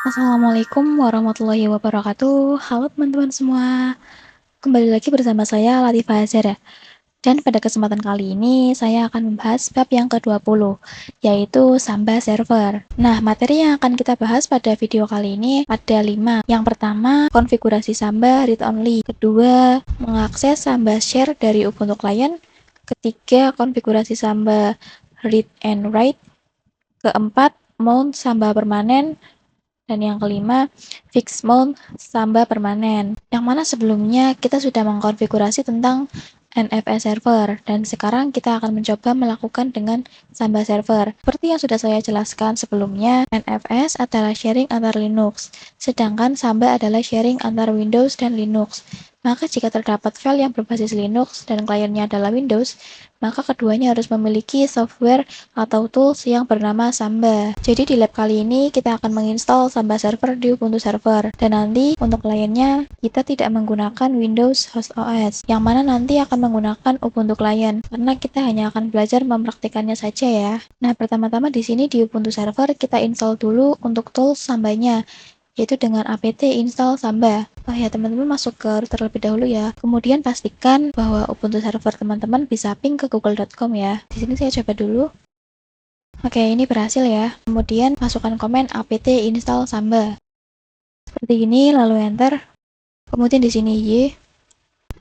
Assalamualaikum warahmatullahi wabarakatuh. Halo teman-teman semua. Kembali lagi bersama saya Latifah Azhara. Dan pada kesempatan kali ini saya akan membahas bab yang ke-20, yaitu Samba Server. Nah, materi yang akan kita bahas pada video kali ini ada 5. Yang pertama, konfigurasi Samba read only. Kedua, mengakses Samba share dari Ubuntu Client. Ketiga, konfigurasi Samba read and write. Keempat, mount Samba permanen. Dan yang kelima, fix mount Samba permanen. Yang mana sebelumnya kita sudah mengkonfigurasi tentang NFS server, dan sekarang kita akan mencoba melakukan dengan Samba server. Seperti yang sudah saya jelaskan sebelumnya, NFS adalah sharing antar Linux, sedangkan Samba adalah sharing antar Windows dan Linux. Maka jika terdapat file yang berbasis Linux dan kliennya adalah Windows, maka keduanya harus memiliki software atau tools yang bernama Samba. Jadi di lab kali ini kita akan menginstal Samba server di Ubuntu server, dan nanti untuk kliennya kita tidak menggunakan Windows Host OS, yang mana nanti akan menggunakan Ubuntu client, karena kita hanya akan belajar mempraktikannya saja ya. Nah, pertama-tama di sini di Ubuntu server kita install dulu untuk tools Sambanya, yaitu dengan apt install Samba. Oh ya, teman-teman masuk ke router terlebih dahulu ya. Kemudian pastikan bahwa Ubuntu server teman-teman bisa ping ke google.com ya. Di sini saya coba dulu. Oke, ini berhasil ya. Kemudian masukkan komen apt install Samba. Seperti ini, lalu enter. Kemudian di sini y.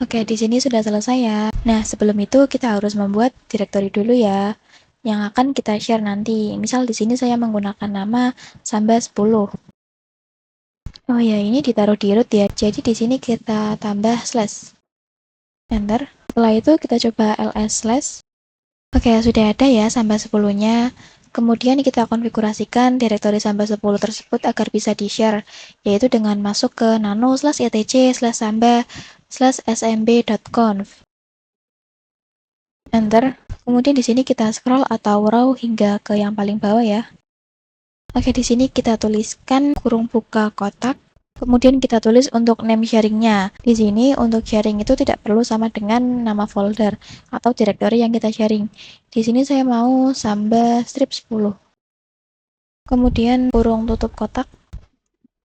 Oke, di sini sudah selesai ya. Nah, sebelum itu kita harus membuat direktori dulu ya, yang akan kita share nanti. Misal di sini saya menggunakan nama Samba 10. Oh ya, ini ditaruh di root ya. Jadi di sini kita tambah slash. Enter. Setelah itu kita coba ls slash. Oke, sudah ada ya Samba 10-nya. Kemudian kita konfigurasikan direktori Samba 10 tersebut agar bisa di-share, yaitu dengan masuk ke nano/etc/samba/smb.conf. Enter. Kemudian di sini kita scroll atau raw hingga ke yang paling bawah ya. Oke, di sini kita tuliskan kurung buka kotak. Kemudian kita tulis untuk name sharingnya. Di sini untuk sharing itu tidak perlu sama dengan nama folder atau directory yang kita sharing. Di sini saya mau Samba strip 10. Kemudian kurung tutup kotak.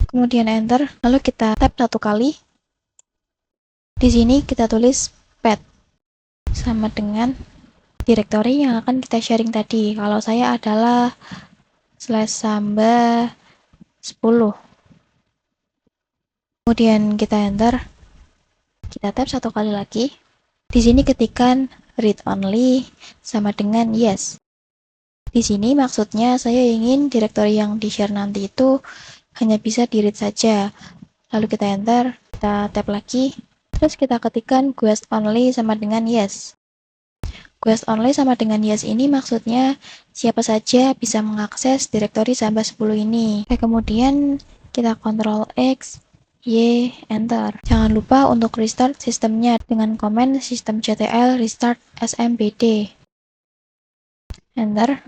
Kemudian enter. Lalu kita tab satu kali. Di sini kita tulis path sama dengan directory yang akan kita sharing tadi. Kalau saya adalah /samba 10. Kemudian kita enter. Kita tab satu kali lagi. Di sini ketikkan read only sama dengan yes. Di sini maksudnya saya ingin direktori yang di-share nanti itu hanya bisa di-read saja. Lalu kita enter, kita tab lagi. Terus kita ketikkan quest only sama dengan yes. Quest only sama dengan yes ini maksudnya siapa saja bisa mengakses direktori Samba 10 ini. Oke, kemudian kita Ctrl X, Y, enter. Jangan lupa untuk restart sistemnya dengan komen systemctl restart smbd. Enter.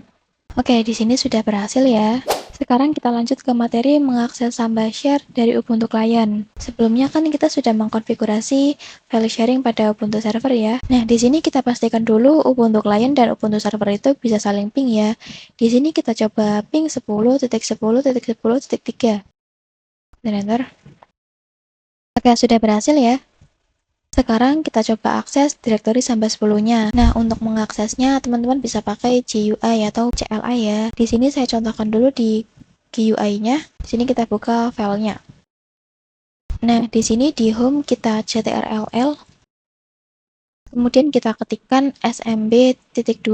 Oke, di sini sudah berhasil ya. Sekarang kita lanjut ke materi mengakses Samba share dari Ubuntu client. Sebelumnya kan kita sudah mengkonfigurasi file sharing pada Ubuntu server ya. Nah, di sini kita pastikan dulu Ubuntu client dan Ubuntu server itu bisa saling ping ya. Di sini kita coba ping 10.10.10.3. Dan enter. Oke, sudah berhasil ya. Sekarang kita coba akses direktori Samba 10-nya. Nah, untuk mengaksesnya teman-teman bisa pakai GUI atau CLI ya. Di sini saya contohkan dulu di GUI-nya. Di sini kita buka filenya. Nah, di sini di home kita ctrll. Kemudian kita ketikkan smb.2/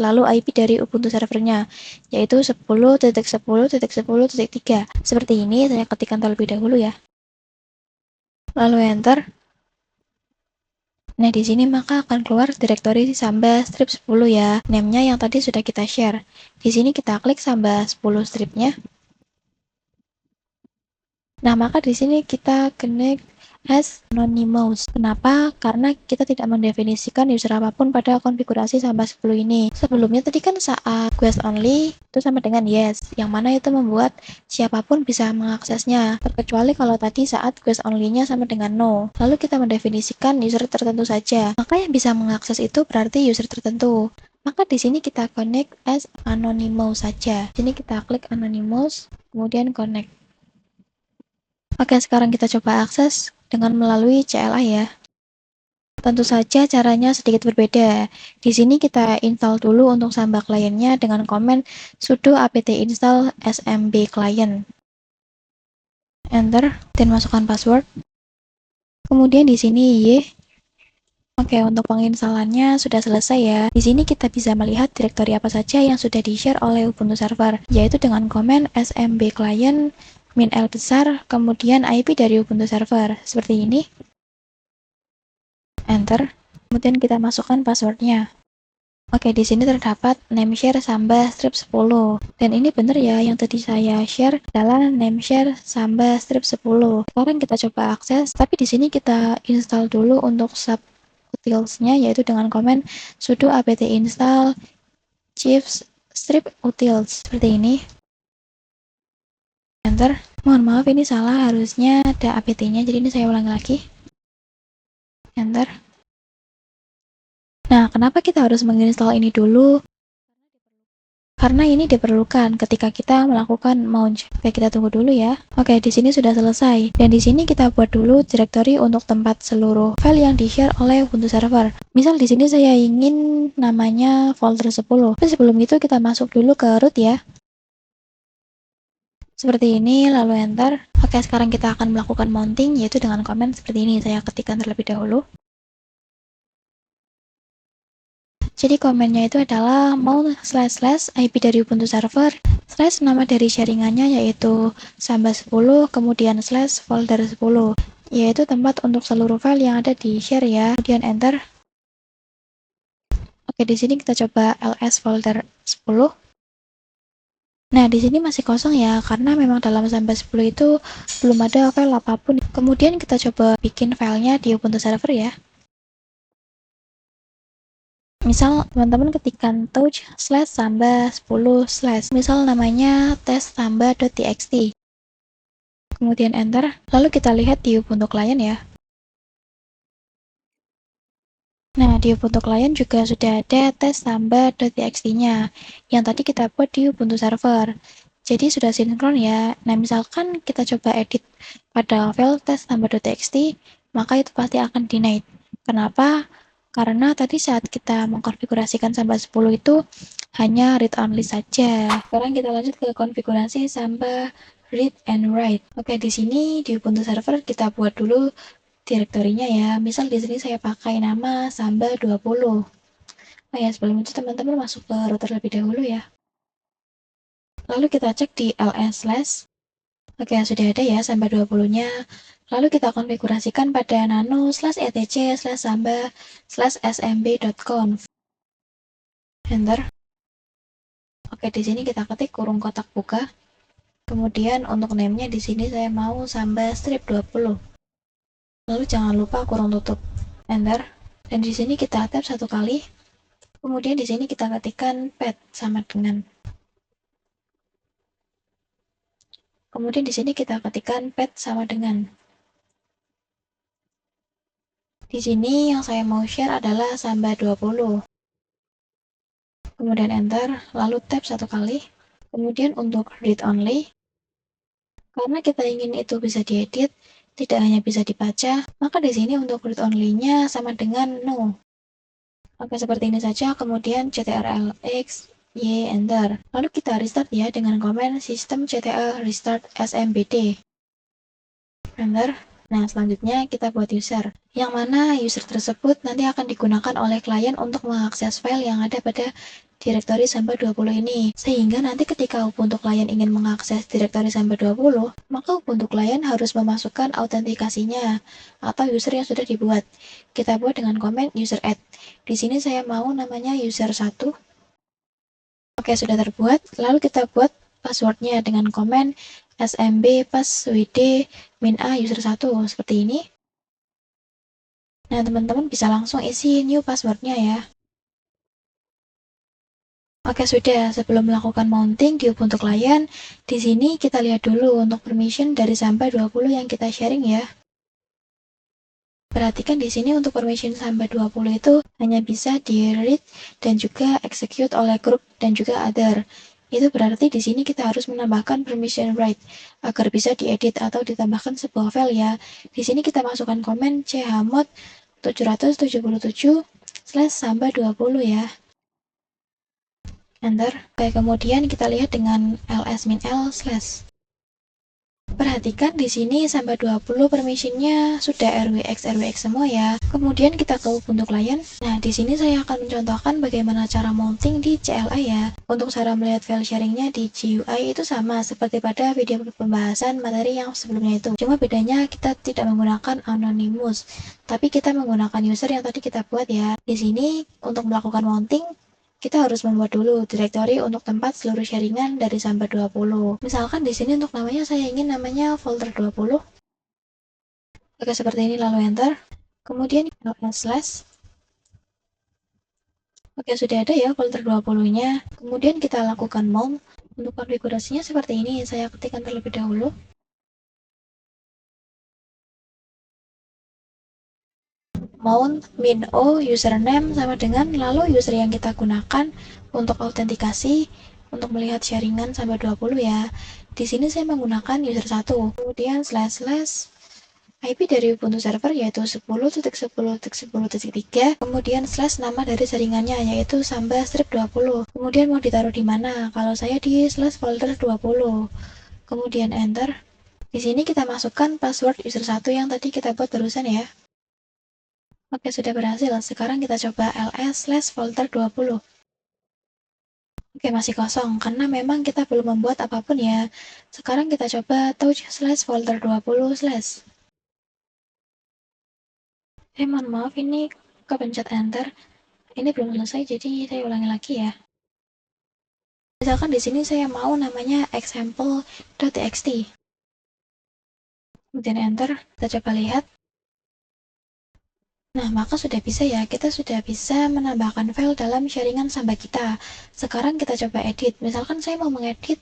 lalu IP dari Ubuntu servernya, yaitu 10.10.10.3. Seperti ini, saya ketikkan terlebih dahulu ya. Lalu enter. Nah, di sini maka akan keluar direktori Samba strip 10 ya. Name-nya yang tadi sudah kita share. Di sini kita klik Samba 10 stripnya. Nah, maka di sini kita connect as anonymous. Kenapa? Karena kita tidak mendefinisikan user apapun pada konfigurasi Samba 10 ini. Sebelumnya tadi kan saat quest only itu sama dengan yes, yang mana itu membuat siapapun bisa mengaksesnya, terkecuali kalau tadi saat quest only-nya sama dengan no. Lalu kita mendefinisikan user tertentu saja, maka yang bisa mengakses itu berarti user tertentu. Maka di sini kita connect as anonymous saja. Di sini kita klik anonymous, kemudian connect. Oke, sekarang kita coba akses dengan melalui CLI ya. Tentu saja caranya sedikit berbeda. Di sini kita install dulu untuk Samba kliennya dengan komen sudo apt install smb client. Enter dan masukkan password. Kemudian di sini Y. Oke, untuk penginstalannya sudah selesai ya. Di sini kita bisa melihat direktori apa saja yang sudah di-share oleh Ubuntu Server, yaitu dengan komen smb client min L besar, kemudian IP dari Ubuntu Server, seperti ini. Enter. Kemudian kita masukkan passwordnya. Oke, di sini terdapat nameshare Samba strip 10. Dan ini benar ya, yang tadi saya share adalah nameshare Samba strip 10. Sekarang kita coba akses, tapi di sini kita install dulu untuk subutils-nya, yaitu dengan komen sudo apt install chief strip utils. Seperti ini. Enter. Mohon maaf, ini salah, harusnya ada apt-nya, jadi ini saya ulangi lagi. Enter. Nah, kenapa kita harus menginstal ini dulu? Karena ini diperlukan ketika kita melakukan mount. Oke, kita tunggu dulu ya. Oke, di sini sudah selesai. Dan di sini kita buat dulu directory untuk tempat seluruh file yang di-share oleh Ubuntu Server. Misal di sini saya ingin namanya folder 10. Tapi sebelum itu kita masuk dulu ke root ya. Seperti ini, lalu enter. Oke, sekarang kita akan melakukan mounting, yaitu dengan komen seperti ini. Saya ketikkan terlebih dahulu. Jadi komennya itu adalah mount / IP dari Ubuntu Server / nama dari sharingannya yaitu Samba 10 kemudian / folder 10 yaitu tempat untuk seluruh file yang ada di share ya. Kemudian enter. Oke, di sini kita coba ls folder 10. Nah, di sini masih kosong ya karena memang dalam Samba 10 itu belum ada file apapun. Kemudian kita coba bikin filenya di Ubuntu Server ya. Misal teman-teman ketikkan touch / samba 10 / misal namanya test_samba.txt. Kemudian enter, lalu kita lihat di Ubuntu Client ya. Nah, di Ubuntu Client juga sudah ada test_samba.txt-nya yang tadi kita buat di Ubuntu Server. Jadi sudah sinkron ya. Nah, misalkan kita coba edit pada file test_samba.txt, maka itu pasti akan denied. Kenapa? Karena tadi saat kita mengkonfigurasikan Samba 10 itu hanya read only saja. Sekarang kita lanjut ke konfigurasi Samba read and write. Oke, di sini di Ubuntu Server kita buat dulu direktorinya ya. Misal di sini saya pakai nama Samba 20. Oh ya, sebelum itu teman-teman masuk ke root terlebih dahulu ya. Lalu kita cek di ls/. Oke, sudah ada ya Samba 20-nya. Lalu kita konfigurasikan pada nano/etc/samba/smb.conf. Enter. Oke, di sini kita ketik kurung kotak buka. Kemudian untuk name-nya di sini saya mau Samba strip 20. Lalu jangan lupa kurung tutup. Enter. Dan di sini kita tab satu kali. Kemudian di sini kita ketikkan pet sama dengan. Kemudian di sini kita ketikkan pet sama dengan. Di sini yang saya mau share adalah Samba 20. Kemudian enter, lalu tab satu kali. Kemudian untuk read only, karena kita ingin itu bisa diedit, tidak hanya bisa dibaca, maka di sini untuk read only-nya sama dengan no. Oke, seperti ini saja. Kemudian ctrl-x, y, enter. Lalu kita restart ya dengan komen systemctl restart smbd. Enter. Nah, selanjutnya kita buat user, yang mana user tersebut nanti akan digunakan oleh klien untuk mengakses file yang ada pada direktori Samba 20 ini. Sehingga nanti ketika Ubuntu klien ingin mengakses direktori Samba 20, maka Ubuntu klien harus memasukkan autentikasinya atau user yang sudah dibuat. Kita buat dengan komen user add. Di sini saya mau namanya user 1. Oke, sudah terbuat. Lalu kita buat passwordnya dengan komen smb passwd min a user 1 seperti ini. Nah, teman-teman bisa langsung isi new passwordnya ya. Oke, sudah. Sebelum melakukan mounting di Ubuntu Client, di sini kita lihat dulu untuk permission dari Samba 20 yang kita sharing ya. Perhatikan di sini untuk permission sampai 20 itu hanya bisa di-read dan juga execute oleh group dan juga other. Itu berarti di sini kita harus menambahkan permission write agar bisa diedit atau ditambahkan sebuah file ya. Di sini kita masukkan komen chmod 777/sampai 20 ya. Enter. Oke, kemudian kita lihat dengan ls-l/. Perhatikan di sini sampai 20 permissionnya sudah rwx semua ya. Kemudian kita ke Ubuntu Client. Nah, di sini saya akan mencontohkan bagaimana cara mounting di CLI ya. Untuk cara melihat file sharingnya di GUI itu sama seperti pada video pembahasan materi yang sebelumnya itu. Cuma bedanya kita tidak menggunakan anonymous, tapi kita menggunakan user yang tadi kita buat ya. Di sini untuk melakukan mounting, kita harus membuat dulu direktori untuk tempat seluruh sharingan dari sampai 20. Misalkan di sini untuk namanya saya ingin namanya folder 20. Oke, seperti ini lalu enter. Kemudian ls/. Oke, sudah ada ya folder 20-nya. Kemudian kita lakukan mount. Untuk konfigurasinya seperti ini, saya ketikkan terlebih dahulu. Mount min o username sama dengan lalu user yang kita gunakan untuk autentikasi untuk melihat sharingan sampai 20 ya. Di sini saya menggunakan user 1. Kemudian // IP dari Ubuntu server yaitu 10.10.10.3, kemudian slash nama dari jaringannya yaitu samba strip 20. Kemudian mau ditaruh di mana? Kalau saya di slash folder 20. Kemudian enter. Di sini kita masukkan password user 1 yang tadi kita buat barusan ya. Oke, sudah berhasil. Sekarang kita coba ls/folder 20. Oke, masih kosong karena memang kita belum membuat apapun ya. Sekarang kita coba touch/folder 20/. Mohon maaf ini kepencet enter. Ini belum selesai, jadi saya ulangi lagi ya. Misalkan di sini saya mau namanya example.txt. Kemudian enter, kita coba lihat. Nah, maka sudah bisa ya, kita sudah bisa menambahkan file dalam sharingan Samba kita. Sekarang kita coba edit. Misalkan saya mau mengedit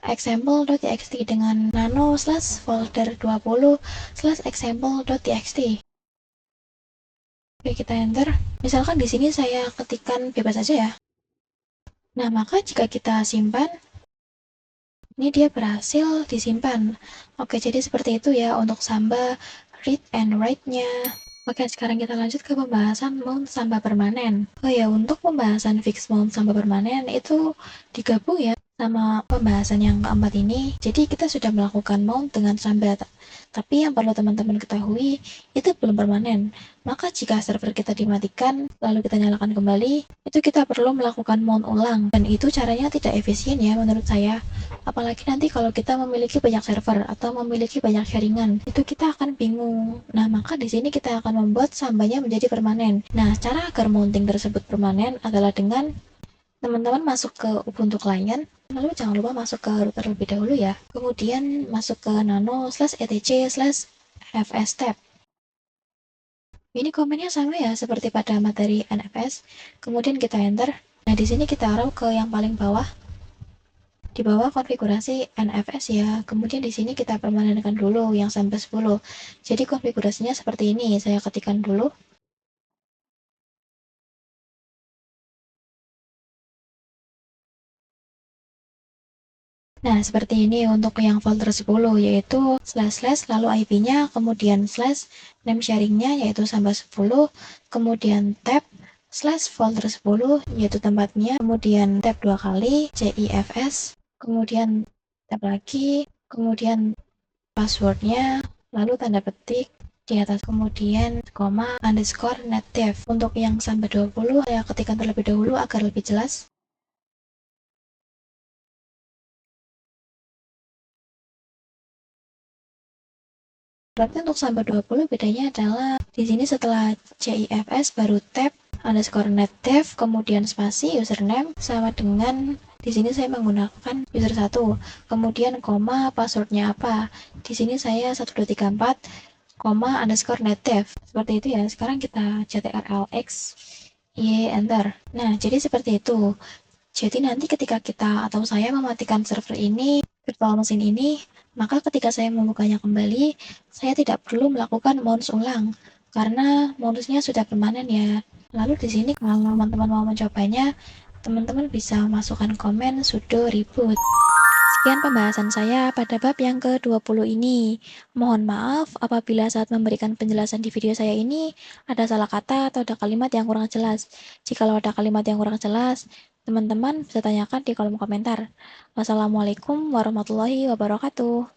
example.txt dengan nano/folder 20/example.txt. Oke, kita enter. Misalkan di sini saya ketikkan bebas saja ya. Nah, maka jika kita simpan, ini dia berhasil disimpan. Oke, jadi seperti itu ya untuk Samba read and write-nya. Oke, sekarang kita lanjut ke pembahasan mount Samba permanen. Oh ya, untuk pembahasan fix mount Samba permanen itu digabung ya sama pembahasan yang keempat ini. Jadi kita sudah melakukan mount dengan Samba, tapi yang perlu teman-teman ketahui itu belum permanen. Maka jika server kita dimatikan, lalu kita nyalakan kembali, itu kita perlu melakukan mount ulang. Dan itu caranya tidak efisien ya menurut saya. Apalagi nanti kalau kita memiliki banyak server atau memiliki banyak sharingan, itu kita akan bingung. Nah, maka di sini kita akan membuat sambanya menjadi permanen. Nah, cara agar mounting tersebut permanen adalah dengan teman-teman masuk ke Ubuntu Client, lalu jangan lupa masuk ke router terlebih dahulu ya. Kemudian masuk ke nano/etc/fstab. Ini komennya sama ya seperti pada materi NFS. Kemudian kita enter. Nah, di sini kita arrow ke yang paling bawah. Di bawah konfigurasi NFS ya. Kemudian di sini kita permanenkan dulu yang sampai 10. Jadi konfigurasinya seperti ini. Saya ketikkan dulu. Nah, seperti ini untuk yang folder 10, yaitu // lalu IP-nya, kemudian / name sharing-nya, yaitu sampai 10, kemudian tab /folder 10, yaitu tempatnya, kemudian tab 2 kali, CIFS, kemudian tab lagi, kemudian passwordnya, lalu tanda petik, di atas kemudian koma underscore netdev. Untuk yang sampai 20, saya ketikkan terlebih dahulu agar lebih jelas. Berarti untuk sampai 20 bedanya adalah di sini setelah CIFS baru tab underscore netdev kemudian spasi username sama dengan di sini saya menggunakan user 1 kemudian koma passwordnya apa. Di sini saya 1234 koma underscore netdev. Seperti itu ya. Sekarang kita ctrlx y enter. Nah, jadi seperti itu. Jadi nanti ketika kita atau saya mematikan server ini, virtual machine ini, maka ketika saya membukanya kembali, saya tidak perlu melakukan mount ulang. karena modusnya sudah permanen ya. Lalu di sini kalau teman-teman mau mencobanya, teman-teman bisa masukkan komen sudo reboot. Sekian pembahasan saya pada bab yang ke-20 ini. Mohon maaf apabila saat memberikan penjelasan di video saya ini ada salah kata atau ada kalimat yang kurang jelas. Jikalau ada kalimat yang kurang jelas, teman-teman bisa tanyakan di kolom komentar. Wassalamualaikum warahmatullahi wabarakatuh.